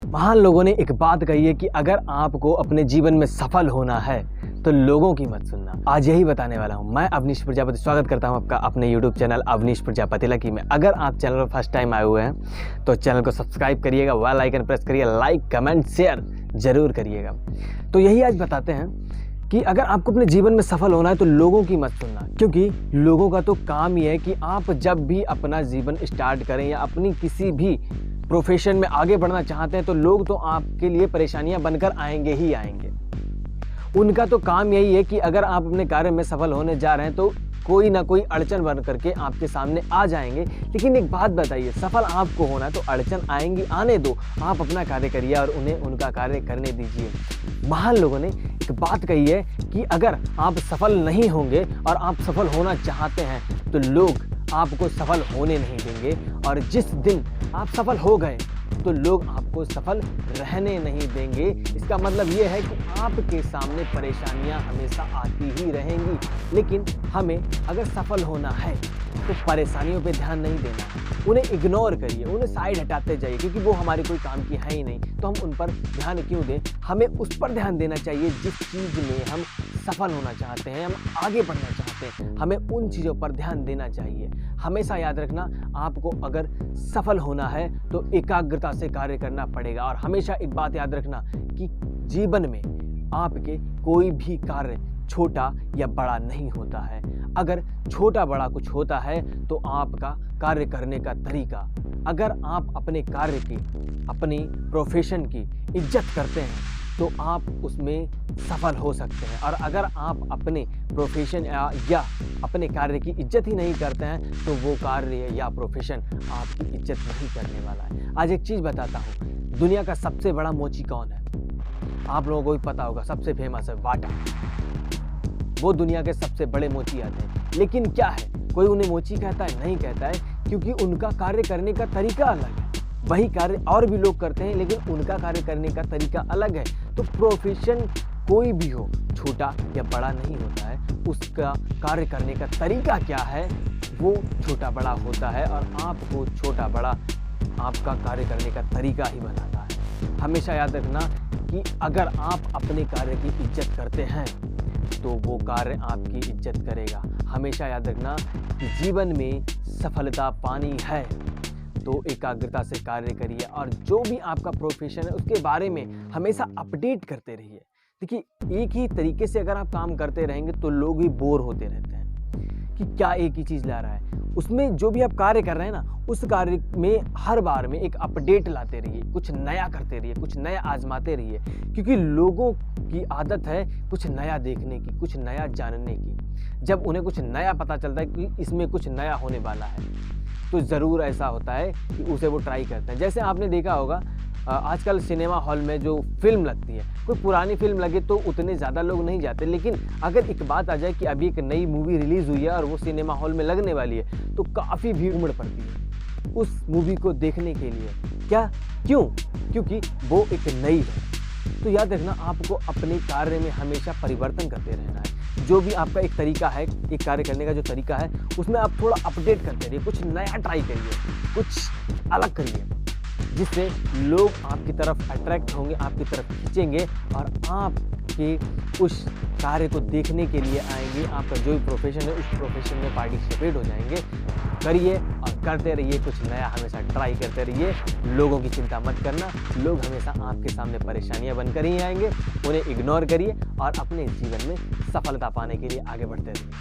महान लोगों ने एक बात कही है कि अगर आपको अपने जीवन में सफल होना है तो लोगों की मत सुनना। आज यही बताने वाला हूं। मैं अवनीश प्रजापति स्वागत करता हूं आपका अपने YouTube चैनल अवनीश प्रजापति लकी में। अगर आप चैनल पर फर्स्ट टाइम आए हुए हैं तो चैनल को सब्सक्राइब करिएगा, बेल आइकन प्रेस करिए, लाइक कमेंट शेयर जरूर करिएगा। तो यही आज बताते हैं कि अगर आपको अपने जीवन में सफल होना है तो लोगों की मत सुनना, क्योंकि लोगों का तो काम ये है कि आप जब भी अपना जीवन स्टार्ट करें या अपनी किसी भी प्रोफेशन में आगे बढ़ना चाहते हैं तो लोग तो आपके लिए परेशानियां बनकर आएंगे ही आएंगे। उनका तो काम यही है कि अगर आप अपने कार्य में सफल होने जा रहे हैं तो कोई ना कोई अड़चन बन करके आपके सामने आ जाएंगे। लेकिन एक बात बताइए, सफल आपको होना है तो अड़चन आएंगी, आने दो, आप अपना कार्य करिए और उन्हें उनका कार्य करने दीजिए। महान लोगों ने एक बात कही है कि अगर आप सफल नहीं होंगे और आप सफल होना चाहते हैं तो लोग आपको सफल होने नहीं देंगे, और जिस दिन आप सफल हो गए तो लोग आपको सफल रहने नहीं देंगे। इसका मतलब ये है कि आपके सामने परेशानियां हमेशा आती ही रहेंगी, लेकिन हमें अगर सफल होना है तो परेशानियों पे ध्यान नहीं देना, उन्हें इग्नोर करिए, उन्हें साइड हटाते जाइए, क्योंकि वो हमारे कोई काम की है ही नहीं। तो हम उन पर ध्यान क्यों दें? हमें उस पर ध्यान देना चाहिए जिस चीज़ में हम सफल होना चाहते हैं, हम आगे बढ़ना चाहते हैं, हमें उन चीज़ों पर ध्यान देना चाहिए। हमेशा याद रखना, आपको अगर सफल होना है तो एकाग्रता से कार्य करना पड़ेगा। और हमेशा एक बात याद रखना कि जीवन में आपके कोई भी कार्य छोटा या बड़ा नहीं होता है। अगर छोटा बड़ा कुछ होता है तो आपका कार्य करने का तरीका, अगर आप अपने कार्य की, अपनी प्रोफेशन की इज्जत करते हैं तो आप उसमें सफल हो सकते हैं। और अगर आप अपने प्रोफेशन या अपने कार्य की इज्जत ही नहीं करते हैं तो वो कार्य या प्रोफेशन आपकी इज्जत नहीं करने वाला है। आज एक चीज़ बताता हूँ, दुनिया का सबसे बड़ा मोची कौन है? आप लोगों को भी पता होगा, सबसे फेमस है बाटा। वो दुनिया के सबसे बड़े मोची आते हैं, लेकिन क्या है, कोई उन्हें मोची कहता है? नहीं कहता है, क्योंकि उनका कार्य करने का तरीका अलग है। वही कार्य और भी लोग करते हैं लेकिन उनका कार्य करने का तरीका अलग है। तो प्रोफेशन कोई भी हो, छोटा या बड़ा नहीं होता है, उसका कार्य करने का तरीका क्या है वो छोटा बड़ा होता है, और आपको छोटा बड़ा आपका कार्य करने का तरीका ही बनाता है। हमेशा याद रखना कि अगर आप अपने कार्य की इज्जत करते हैं तो वो कार्य आपकी इज्जत करेगा। हमेशा याद रखना कि जीवन में सफलता पानी है तो एकाग्रता से कार्य करिए, और जो भी आपका प्रोफेशन है उसके बारे में हमेशा अपडेट करते रहिए। देखिए, एक ही तरीके से अगर आप काम करते रहेंगे तो लोग भी बोर होते रहते हैं कि क्या एक ही चीज़ ला रहा है। उसमें जो भी आप कार्य कर रहे हैं ना, उस कार्य में हर बार में एक अपडेट लाते रहिए, कुछ नया करते रहिए, कुछ नया आजमाते रहिए, क्योंकि लोगों की आदत है कुछ नया देखने की, कुछ नया जानने की। जब उन्हें कुछ नया पता चलता है कि इसमें कुछ नया होने वाला है तो ज़रूर ऐसा होता है कि उसे वो ट्राई करते हैं। जैसे आपने देखा होगा, आजकल सिनेमा हॉल में जो फिल्म लगती है, कोई पुरानी फिल्म लगे तो उतने ज़्यादा लोग नहीं जाते, लेकिन अगर एक बात आ जाए कि अभी एक नई मूवी रिलीज़ हुई है और वो सिनेमा हॉल में लगने वाली है तो काफ़ी भीड़ उमड़ पड़ती है उस मूवी को देखने के लिए। क्योंकि वो एक नई है। तो याद रखना, आपको अपने कार्य में हमेशा परिवर्तन करते रहना है। जो भी आपका एक तरीका है, एक कार्य करने का जो तरीका है, उसमें आप थोड़ा अपडेट करते रहिए, कुछ नया ट्राई करिए, कुछ अलग करिए, जिससे लोग आपकी तरफ अट्रैक्ट होंगे, आपकी तरफ खींचेंगे और आपके उस कार्य को देखने के लिए आएंगे। आपका जो भी प्रोफेशन है उस प्रोफेशन में पार्टिसिपेट हो जाएंगे। करिए और करते रहिए, कुछ नया हमेशा ट्राई करते रहिए। लोगों की चिंता मत करना, लोग हमेशा आपके सामने परेशानियां बनकर ही आएंगे, उन्हें इग्नोर करिए और अपने जीवन में सफलता पाने के लिए आगे बढ़ते रहिए।